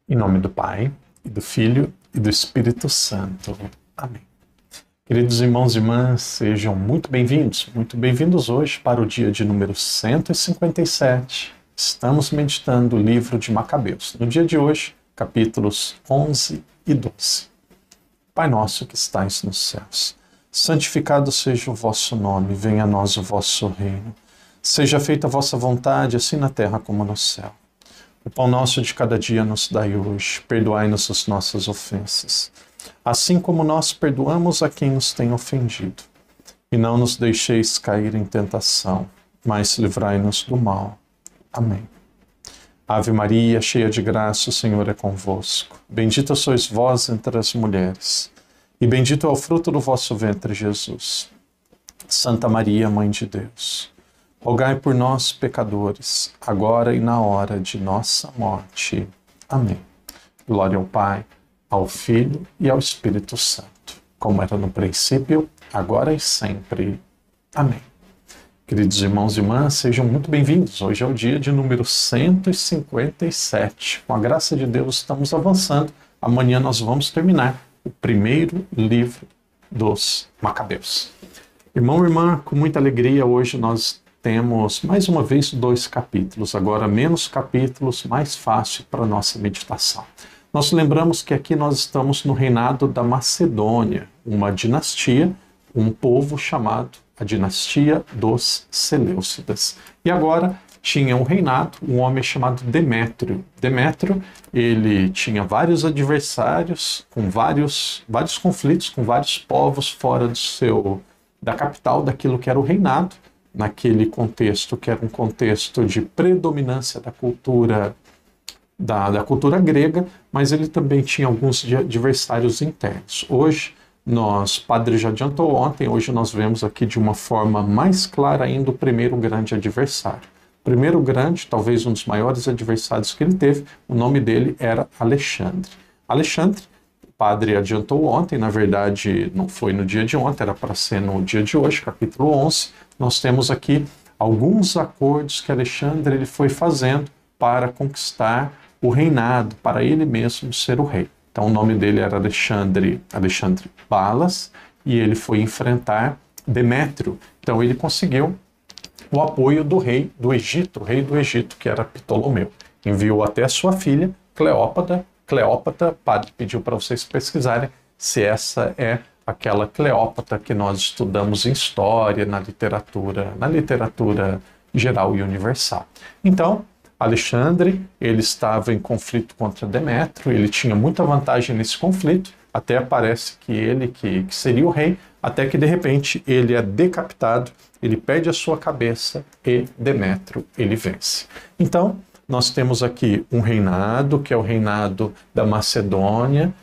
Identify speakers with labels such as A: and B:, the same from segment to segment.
A: Em nome do Pai, e do Filho, e do Espírito Santo. Amém. Queridos irmãos e irmãs, sejam muito bem-vindos hoje para o dia de número 157. Estamos meditando o livro de Macabeus. No dia de hoje, capítulos 11 e 12. Pai nosso que estais nos céus, santificado seja o vosso nome, venha a nós o vosso reino. Seja feita a vossa vontade, assim na terra como no céu. O pão nosso de cada dia nos dai hoje, perdoai-nos as nossas ofensas, assim como nós perdoamos a quem nos tem ofendido. E não nos deixeis cair em tentação, mas livrai-nos do mal. Amém. Ave Maria, cheia de graça, o Senhor é convosco. Bendita sois vós entre as mulheres, e bendito é o fruto do vosso ventre, Jesus. Santa Maria, Mãe de Deus, rogai por nós, pecadores, agora e na hora de nossa morte. Amém. Glória ao Pai, ao Filho e ao Espírito Santo, como era no princípio, agora e sempre. Amém. Queridos irmãos e irmãs, sejam muito bem-vindos. Hoje é o dia de número 157. Com a graça de Deus, estamos avançando. Amanhã nós vamos terminar o primeiro livro dos Macabeus. Irmão e irmã, com muita alegria, hoje nós temos mais uma vez 2 capítulos, agora menos capítulos, mais fácil para a nossa meditação. Nós lembramos que aqui nós estamos no reinado da Macedônia, uma dinastia, um povo chamado a dinastia dos Seleucidas. E agora tinha um reinado, um homem chamado Demétrio. Demétrio, ele tinha vários adversários, com vários conflitos, com vários povos fora da capital, daquilo que era o reinado, naquele contexto que era um contexto de predominância da cultura grega, mas ele também tinha alguns adversários internos. Hoje, Padre já adiantou ontem, hoje nós vemos aqui de uma forma mais clara ainda o primeiro grande adversário. O primeiro grande, talvez um dos maiores adversários que ele teve, o nome dele era Alexandre. Alexandre, o Padre adiantou ontem, na verdade não foi no dia de ontem, era para ser no dia de hoje, capítulo 11, nós temos aqui alguns acordos que Alexandre ele foi fazendo para conquistar o reinado, para ele mesmo ser o rei. Então o nome dele era Alexandre Balas, e ele foi enfrentar Demétrio. Então ele conseguiu o apoio do rei do Egito, que era Ptolomeu. Enviou até a sua filha, Cleópatra, Padre pediu para vocês pesquisarem se essa é aquela Cleópatra que nós estudamos em história, na literatura geral e universal. Então, Alexandre, ele estava em conflito contra Demétrio, ele tinha muita vantagem nesse conflito, até parece que ele que seria o rei, até que de repente ele é decapitado, ele perde a sua cabeça e Demétrio ele vence. Então, nós temos aqui um reinado, que é o reinado da Macedônia,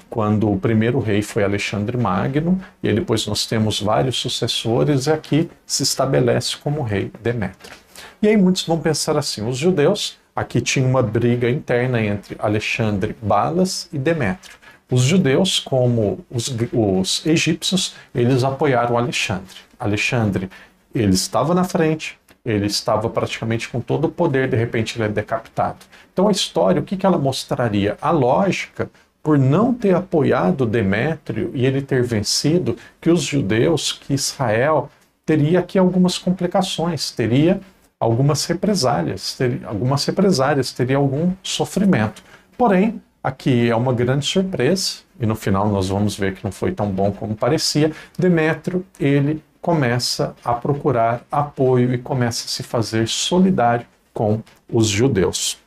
A: quando o primeiro rei foi Alexandre Magno, e depois nós temos vários sucessores, e aqui se estabelece como rei Demétrio. E aí muitos vão pensar assim, os judeus, aqui tinha uma briga interna entre Alexandre Balas e Demétrio. Os judeus, como os egípcios, eles apoiaram Alexandre. Alexandre, ele estava na frente, ele estava praticamente com todo o poder, de repente ele é decapitado. Então a história, o que ela mostraria? A lógica, por não ter apoiado Demétrio e ele ter vencido, que os judeus, que Israel, teria aqui algumas complicações, teria algumas represálias, teria algum sofrimento. Porém, aqui é uma grande surpresa, e no final nós vamos ver que não foi tão bom como parecia. Demétrio, ele começa a procurar apoio e começa a se fazer solidário com os judeus.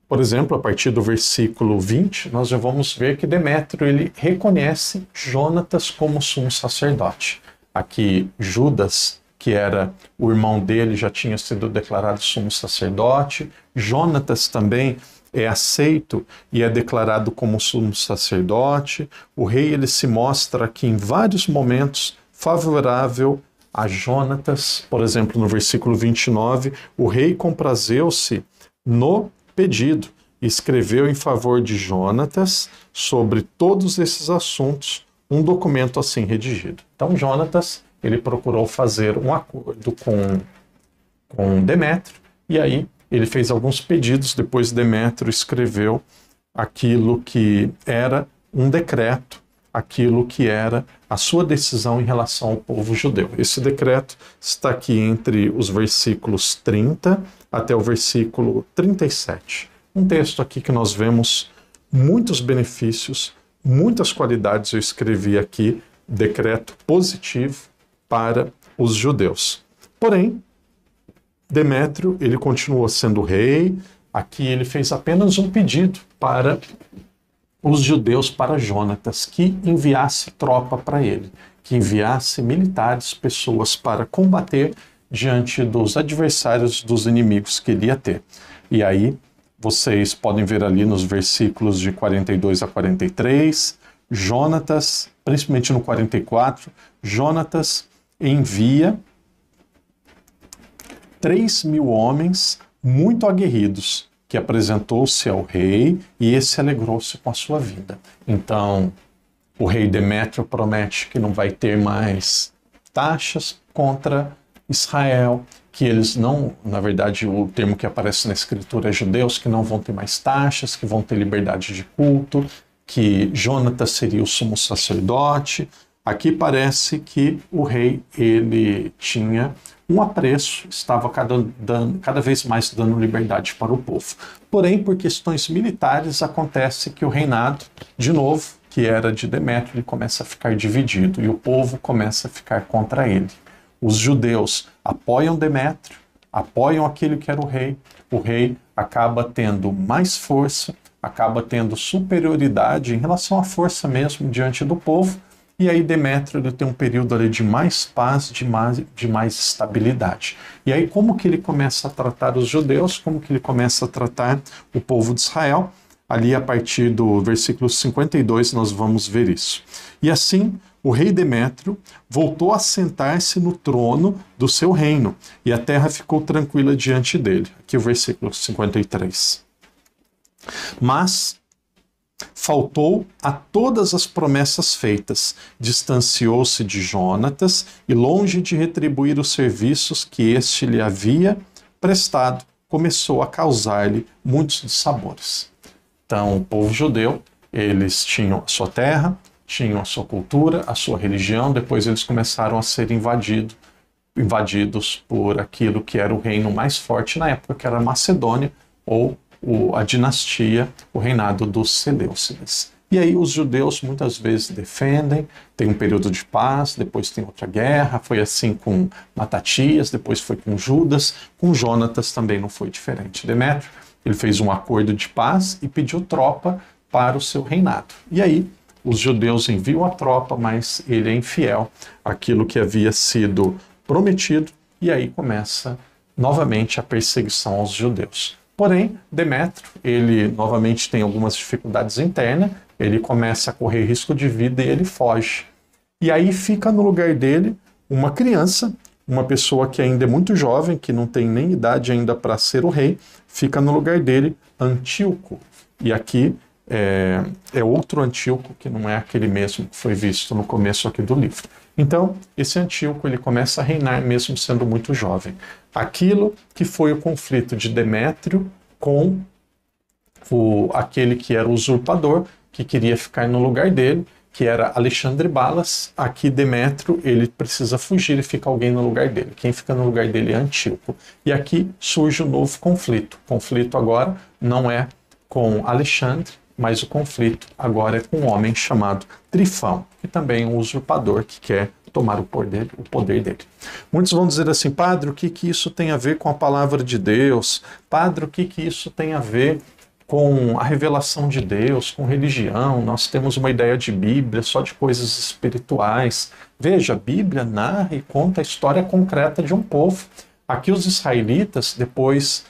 A: Por exemplo, a partir do versículo 20, nós já vamos ver que Demétrio ele reconhece Jonatas como sumo sacerdote. Aqui, Judas, que era o irmão dele, já tinha sido declarado sumo sacerdote. Jonatas também é aceito e é declarado como sumo sacerdote. O rei ele se mostra aqui em vários momentos favorável a Jonatas. Por exemplo, no versículo 29, o rei comprazeu-se no pedido e escreveu em favor de Jonatas sobre todos esses assuntos um documento assim redigido. Então Jonatas ele procurou fazer um acordo com Demétrio, e aí ele fez alguns pedidos, depois Demétrio escreveu aquilo que era um decreto, aquilo que era a sua decisão em relação ao povo judeu. Esse decreto está aqui entre os versículos 30 até o versículo 37. Um texto aqui que nós vemos muitos benefícios, muitas qualidades. Eu escrevi aqui, decreto positivo para os judeus. Porém, Demétrio, ele continuou sendo rei. Aqui ele fez apenas um pedido para os judeus, para Jonatas, que enviasse tropa para ele, que enviasse militares, pessoas para combater diante dos adversários, dos inimigos que ele ia ter. E aí, vocês podem ver ali nos versículos de 42 a 43, Jonatas, principalmente no 44, Jonatas envia 3.000 homens muito aguerridos, que apresentou-se ao rei e esse alegrou-se com a sua vida. Então, o rei Demétrio promete que não vai ter mais taxas contra Israel, que eles não, na verdade, o termo que aparece na escritura é judeus, que não vão ter mais taxas, que vão ter liberdade de culto, que Jonatas seria o sumo sacerdote. Aqui parece que o rei, ele tinha um apreço, estava cada vez mais dando liberdade para o povo. Porém, por questões militares, acontece que o reinado, de novo, que era de Demétrio, ele começa a ficar dividido e o povo começa a ficar contra ele. Os judeus apoiam Demétrio, apoiam aquele que era o rei acaba tendo mais força, acaba tendo superioridade em relação à força mesmo diante do povo. E aí Demétrio, ele tem um período ali de mais paz, de mais estabilidade. E aí como que ele começa a tratar os judeus, como que ele começa a tratar o povo de Israel? Ali a partir do versículo 52 nós vamos ver isso. E assim o rei Demétrio voltou a sentar-se no trono do seu reino, e a terra ficou tranquila diante dele. Aqui o versículo 53. Mas faltou a todas as promessas feitas, distanciou-se de Jonatas e, longe de retribuir os serviços que este lhe havia prestado, começou a causar-lhe muitos dissabores. Então, o povo judeu, eles tinham a sua terra, tinham a sua cultura, a sua religião, depois eles começaram a ser invadidos por aquilo que era o reino mais forte na época, que era a Macedônia, ou a dinastia, o reinado dos Seleucidas. E aí os judeus muitas vezes defendem, tem um período de paz, depois tem outra guerra, foi assim com Matatias, depois foi com Judas, com Jonatas também não foi diferente. Demétrio, ele fez um acordo de paz e pediu tropa para o seu reinado. E aí os judeus enviam a tropa, mas ele é infiel àquilo que havia sido prometido, e aí começa novamente a perseguição aos judeus. Porém, Demétrio, ele novamente tem algumas dificuldades internas, ele começa a correr risco de vida e ele foge. E aí fica no lugar dele uma criança, uma pessoa que ainda é muito jovem, que não tem nem idade ainda para ser o rei, fica no lugar dele Antíoco. E aqui é outro Antíoco, que não é aquele mesmo que foi visto no começo aqui do livro. Então, esse Antíoco, ele começa a reinar mesmo sendo muito jovem. Aquilo que foi o conflito de Demétrio com aquele que era o usurpador, que queria ficar no lugar dele, que era Alexandre Balas. Aqui Demétrio, ele precisa fugir e fica alguém no lugar dele. Quem fica no lugar dele é Antíoco. E aqui surge um novo conflito. O conflito agora não é com Alexandre, mas o conflito agora é com um homem chamado Trifão, que também é um usurpador que quer tomar o poder dele. Muitos vão dizer assim: padre, o que isso tem a ver com a palavra de Deus? Padre, o que isso tem a ver com a revelação de Deus, com religião? Nós temos uma ideia de Bíblia só de coisas espirituais. Veja, a Bíblia narra e conta a história concreta de um povo. Aqui os israelitas, depois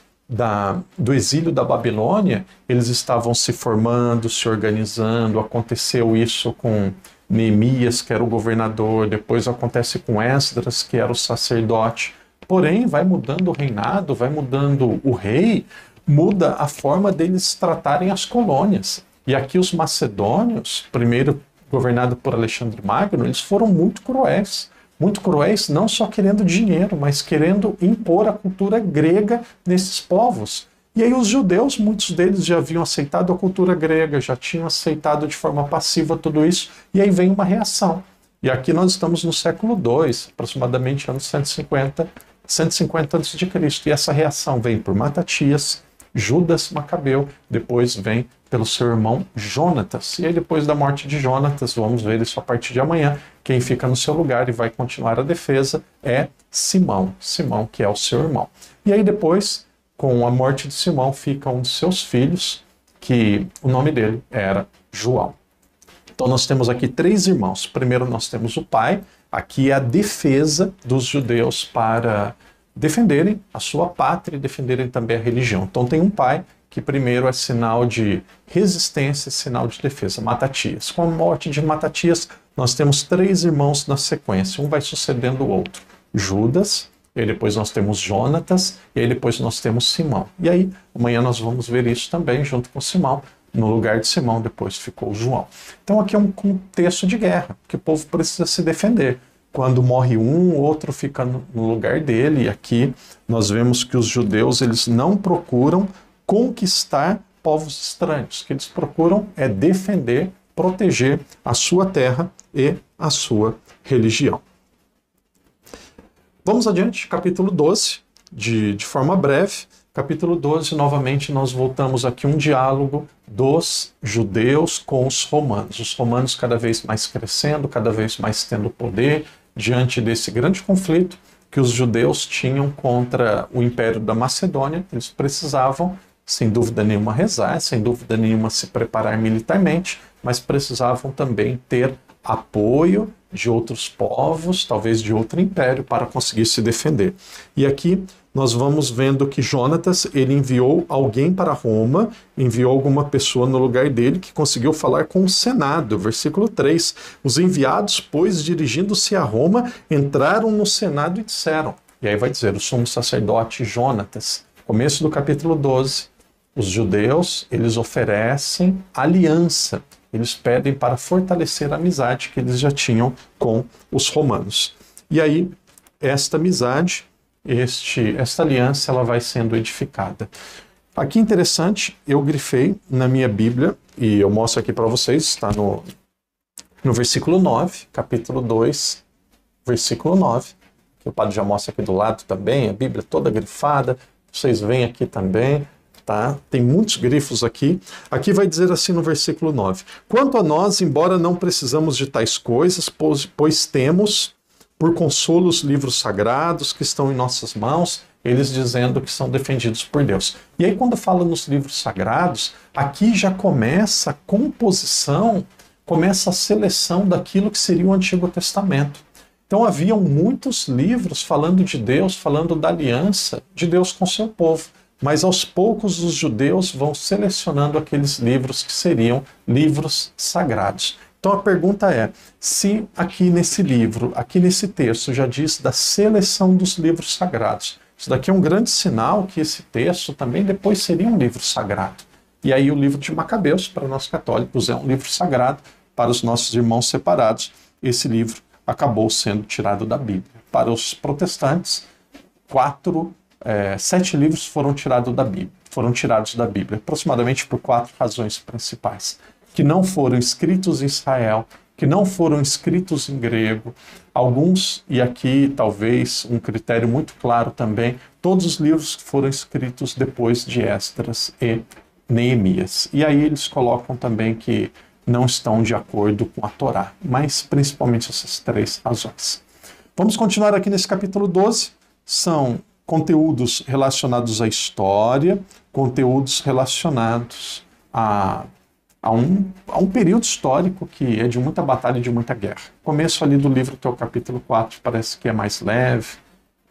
A: do exílio da Babilônia, eles estavam se formando, se organizando. Aconteceu isso com Neemias, que era o governador, depois acontece com Esdras, que era o sacerdote. Porém, vai mudando o reinado, vai mudando o rei, muda a forma deles tratarem as colônias. E aqui os macedônios, primeiro governado por Alexandre Magno, eles foram muito cruéis, muito cruéis, não só querendo dinheiro, mas querendo impor a cultura grega nesses povos. E aí os judeus, muitos deles já haviam aceitado a cultura grega, já tinham aceitado de forma passiva tudo isso, e aí vem uma reação. E aqui nós estamos no século II, aproximadamente anos 150 a.C., e essa reação vem por Matatias, Judas Macabeu, depois vem pelo seu irmão Jonatas. E aí depois da morte de Jonatas, vamos ver isso a partir de amanhã, quem fica no seu lugar e vai continuar a defesa é Simão, que é o seu irmão. E aí depois, com a morte de Simão, fica um de seus filhos, que o nome dele era João. Então nós temos aqui 3 irmãos. Primeiro nós temos o pai, aqui é a defesa dos judeus para defenderem a sua pátria e defenderem também a religião. Então tem um pai que primeiro é sinal de resistência, sinal de defesa, Matatias. Com a morte de Matatias, nós temos 3 irmãos na sequência, um vai sucedendo o outro. Judas, e aí depois nós temos Jonatas, e aí depois nós temos Simão. E aí, amanhã nós vamos ver isso também, junto com Simão. No lugar de Simão, depois ficou João. Então aqui é um contexto de guerra, que o povo precisa se defender. Quando morre um, o outro fica no lugar dele. E aqui nós vemos que os judeus eles não procuram conquistar povos estranhos. O que eles procuram é defender, proteger a sua terra e a sua religião. Vamos adiante, capítulo 12, de forma breve. Capítulo 12, novamente, nós voltamos aqui um diálogo dos judeus com os romanos. Os romanos cada vez mais crescendo, cada vez mais tendo poder, diante desse grande conflito que os judeus tinham contra o Império da Macedônia. Eles precisavam, sem dúvida nenhuma, rezar, sem dúvida nenhuma se preparar militarmente, mas precisavam também ter apoio de outros povos, talvez de outro império, para conseguir se defender. E aqui nós vamos vendo que Jonatas, ele enviou alguém para Roma, enviou alguma pessoa no lugar dele que conseguiu falar com o Senado. Versículo 3. Os enviados, pois, dirigindo-se a Roma, entraram no Senado e disseram. E aí vai dizer, o sumo sacerdote Jonatas, começo do capítulo 12, os judeus, eles oferecem aliança. Eles pedem para fortalecer a amizade que eles já tinham com os romanos. E aí, esta amizade, esta aliança, ela vai sendo edificada. Aqui interessante, eu grifei na minha Bíblia, e eu mostro aqui para vocês, está no versículo 9, capítulo 2, versículo 9, que o padre já mostra aqui do lado também, a Bíblia toda grifada, vocês veem aqui também, tá? Tem muitos grifos aqui. Aqui vai dizer assim no versículo 9, quanto a nós, embora não precisamos de tais coisas, pois temos por consolo os livros sagrados que estão em nossas mãos, eles dizendo que são defendidos por Deus. E aí quando fala nos livros sagrados, aqui já começa a composição, começa a seleção daquilo que seria o Antigo Testamento. Então haviam muitos livros falando de Deus, falando da aliança de Deus com seu povo. Mas aos poucos os judeus vão selecionando aqueles livros que seriam livros sagrados. Então a pergunta é, se aqui nesse livro, aqui nesse texto, já diz da seleção dos livros sagrados, isso daqui é um grande sinal que esse texto também depois seria um livro sagrado. E aí o livro de Macabeus, para nós católicos, é um livro sagrado, para os nossos irmãos separados, esse livro acabou sendo tirado da Bíblia. Para os protestantes, 7 livros foram tirados da Bíblia, aproximadamente por 4 razões principais. Que não foram escritos em Israel, que não foram escritos em grego, alguns, e aqui talvez um critério muito claro também, todos os livros que foram escritos depois de Esdras e Neemias. E aí eles colocam também que não estão de acordo com a Torá, mas principalmente essas 3 razões. Vamos continuar aqui nesse capítulo 12, são conteúdos relacionados à história, conteúdos relacionados a um período histórico que é de muita batalha e de muita guerra. O começo ali do livro até o capítulo 4 parece que é mais leve,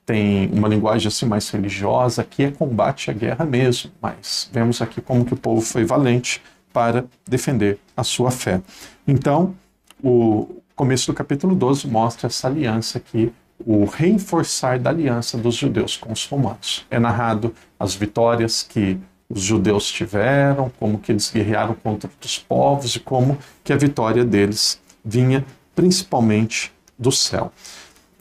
A: tem uma linguagem assim mais religiosa, que é combate à guerra mesmo, mas vemos aqui como que o povo foi valente para defender a sua fé. Então, o começo do capítulo 12 mostra essa aliança aqui, o reforçar da aliança dos judeus com os romanos. É narrado as vitórias que os judeus tiveram, como que eles guerrearam contra outros povos e como que a vitória deles vinha principalmente do céu.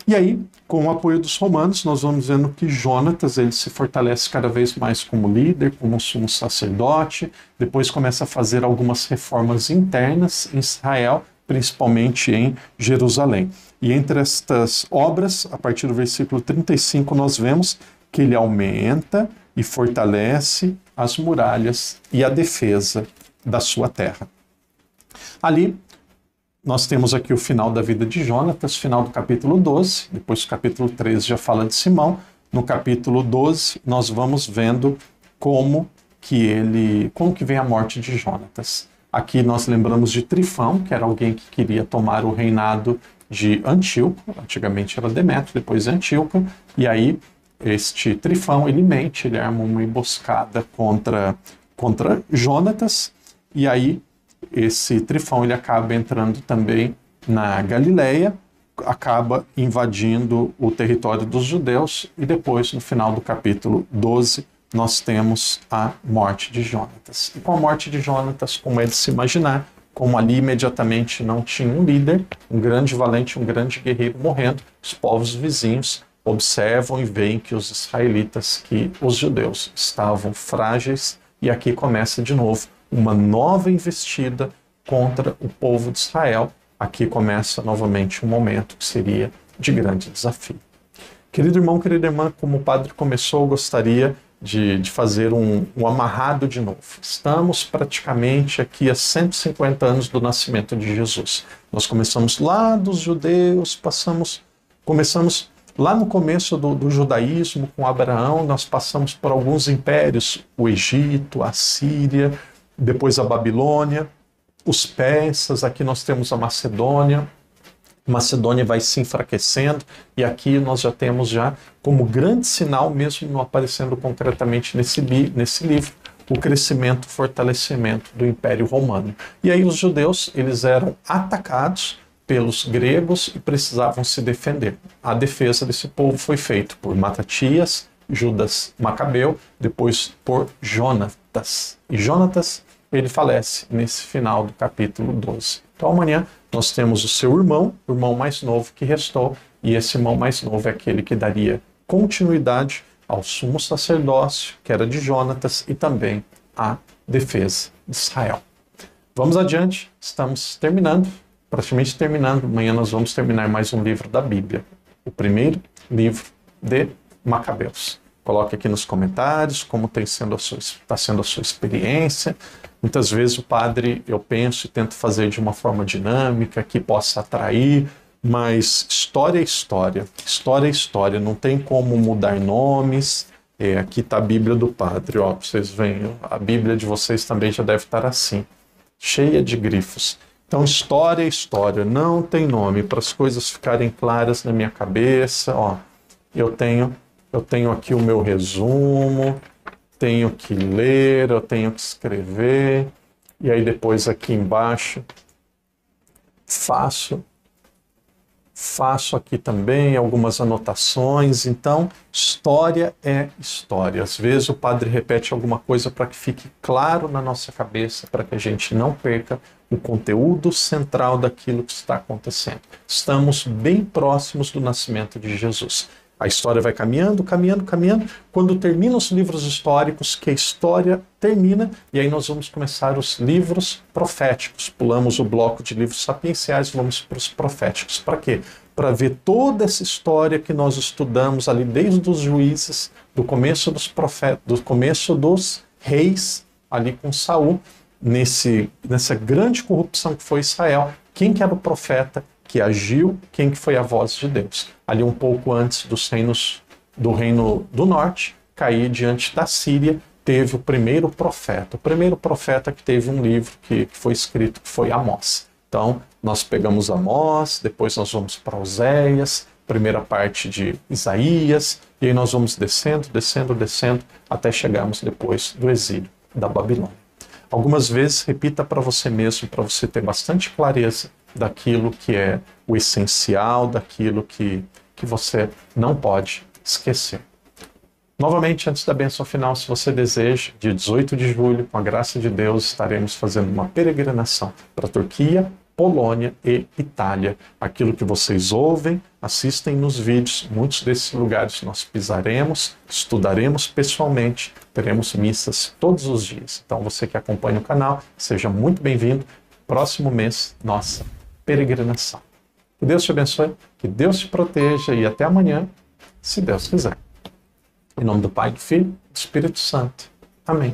A: E aí, com o apoio dos romanos, nós vamos vendo que Jonatas ele se fortalece cada vez mais como líder, como sumo sacerdote, depois começa a fazer algumas reformas internas em Israel, principalmente em Jerusalém. E entre estas obras, a partir do versículo 35, nós vemos que ele aumenta e fortalece as muralhas e a defesa da sua terra. Ali, nós temos aqui o final da vida de Jonatas, final do capítulo 12, depois o capítulo 13 já fala de Simão. No capítulo 12, nós vamos vendo como que vem a morte de Jonatas. Aqui nós lembramos de Trifão, que era alguém que queria tomar o reinado de Antíoco, antigamente era Demétrio, depois Antíoco, e aí este Trifão, ele mente, ele arma uma emboscada contra Jonatas, e aí esse Trifão ele acaba entrando também na Galileia, acaba invadindo o território dos judeus, e depois, no final do capítulo 12, nós temos a morte de Jonatas. E com a morte de Jonatas, como é de se imaginar, como ali imediatamente não tinha um líder, um grande valente, um grande guerreiro morrendo, os povos vizinhos observam e veem que os israelitas, que os judeus estavam frágeis, e aqui começa de novo uma nova investida contra o povo de Israel. Aqui começa novamente um momento que seria de grande desafio. Querido irmão, querida irmã, como o padre começou, eu gostaria de fazer um amarrado de novo. Estamos praticamente aqui há 150 anos do nascimento de Jesus. Nós começamos lá dos judeus, começamos lá no começo do judaísmo com Abraão, nós passamos por alguns impérios, o Egito, a Síria, depois a Babilônia, os persas, aqui nós temos a Macedônia. Macedônia vai se enfraquecendo, e aqui nós já temos como grande sinal, mesmo não aparecendo concretamente nesse livro, o crescimento, o fortalecimento do Império Romano. E aí os judeus, eles eram atacados pelos gregos e precisavam se defender. A defesa desse povo foi feita por Matatias, Judas Macabeu, depois por Jonatas. E Jonatas, ele falece nesse final do capítulo 12. Então amanhã nós temos o seu irmão, o irmão mais novo que restou, e esse irmão mais novo é aquele que daria continuidade ao sumo sacerdócio, que era de Jonatas, e também à defesa de Israel. Vamos adiante, estamos terminando, praticamente terminando. Amanhã nós vamos terminar mais um livro da Bíblia, o primeiro livro de Macabeus. Coloque aqui nos comentários como está sendo a sua experiência. Muitas vezes o padre, eu penso e tento fazer de uma forma dinâmica, que possa atrair, mas história é história. História é história, não tem como mudar nomes. Aqui está a Bíblia do padre, ó, vocês veem, a Bíblia de vocês também já deve estar assim, cheia de grifos. Então, história é história, não tem nome. Para as coisas ficarem claras na minha cabeça, ó, eu tenho aqui o meu resumo, tenho que ler, eu tenho que escrever, e aí depois aqui embaixo faço aqui também algumas anotações. Então, história é história. Às vezes o padre repete alguma coisa para que fique claro na nossa cabeça, para que a gente não perca o conteúdo central daquilo que está acontecendo. Estamos bem próximos do nascimento de Jesus. A história vai caminhando, caminhando, caminhando. Quando terminam os livros históricos, que a história termina, e aí nós vamos começar os livros proféticos. Pulamos o bloco de livros sapienciais e vamos para os proféticos. Para quê? Para ver toda essa história que nós estudamos ali desde os juízes, do começo dos profetas, do começo dos reis, ali com Saul, nessa grande corrupção que foi Israel. Quem que era o profeta que agiu, quem que foi a voz de Deus? Ali um pouco antes do reino do norte cair diante da Síria, teve o primeiro profeta que teve um livro que foi escrito, que foi Amós. Então, nós pegamos Amós, depois nós vamos para Oséias, primeira parte de Isaías, e aí nós vamos descendo, descendo, descendo, até chegarmos depois do exílio da Babilônia. Algumas vezes repita para você mesmo, para você ter bastante clareza daquilo que é o essencial, daquilo que você não pode esquecer. Novamente, antes da bênção final, se você deseja, dia 18 de julho, com a graça de Deus, estaremos fazendo uma peregrinação para a Turquia, Polônia e Itália. Aquilo que vocês ouvem, assistem nos vídeos, muitos desses lugares nós pisaremos, estudaremos pessoalmente, teremos missas todos os dias. Então você que acompanha o canal, seja muito bem-vindo. Próximo mês, nossa peregrinação. Que Deus te abençoe, que Deus te proteja e até amanhã, se Deus quiser. Em nome do Pai, do Filho e do Espírito Santo. Amém.